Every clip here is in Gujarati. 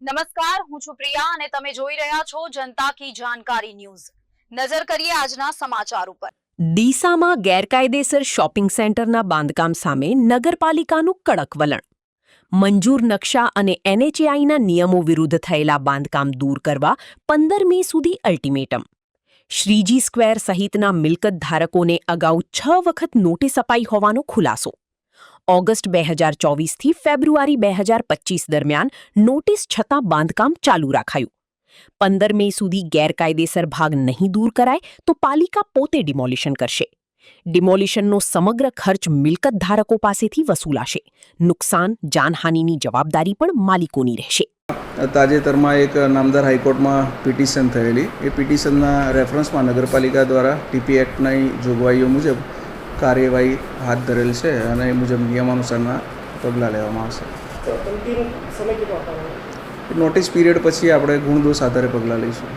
નમસ્કાર, હું છું પ્રિયા અને તમે જોઈ રહ્યા છો જનતા કી જાણકારી ન્યૂઝ। નજર કરીએ આજના સમાચાર ઉપર। ડીસામાં ગેરકાયદેસર શોપિંગ સેન્ટરના બાંધકામ સામે નગરપાલિકાનું કડક વલણ। મંજૂર નકશા અને NHAIના નિયમો વિરુદ્ધ થયેલા બાંધકામ દૂર કરવા 15 મે સુધી અલ્ટિમેટમ। શ્રીજી સ્ક્વેર સહિતના મિલકત ધારકોને અગાઉ 6 વખત નોટિસ અપાઈ હોવાનો ખુલાસો। ઓગસ્ટ 2024થી ફેબ્રુઆરી 2025 દરમિયાન નોટિસ છતાં બાંધકામ ચાલુ રાખાયું। 15 મે સુધી ગેરકાયદેસર ભાગ નહીં દૂર કરાય તો પાલિકા પોતે ડિમોલિશન કરશે। ડિમોલિશનનો સમગ્ર ખર્ચ મિલકત ધારકો પાસેથી વસૂલાશે। નુકસાન જાનહાનિની જવાબદારી પણ માલિકોની રહેશે। તાજેતરમાં એક નામદાર હાઈકોર્ટમાં પિટિશન થયેલી, એ પિટિશનના રેફરન્સમાં નગરપાલિકા દ્વારા TP એક્ટની જોગવાઈઓ મુજબ કાર્યવાહી હાથ ધરેલ છે અને એ મુજબ નિયમાનુસારના પગલાં લેવામાં આવશે। નોટિસ પીરિયડ પછી આપણે ગુણદોષ આધારે પગલાં લઈશું।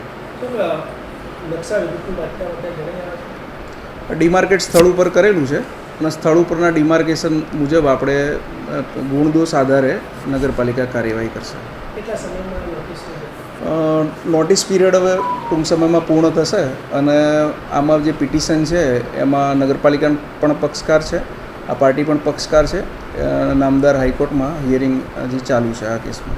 ડિમાર્કેટ સ્થળ ઉપર કરેલું છે અને સ્થળ ઉપરના ડિમાર્કેશન મુજબ આપણે ગુણદોષ આધારે નગરપાલિકા કાર્યવાહી કરશે। નોટિસ પીરિયડ હવે ટૂંક સમયમાં પૂર્ણ થશે અને આમાં જે પિટિશન છે એમાં નગરપાલિકા પણ પક્ષકાર છે, આ પાર્ટી પણ પક્ષકાર છે। નામદાર હાઈકોર્ટમાં હિયરિંગ હજી ચાલુ છે આ કેસમાં।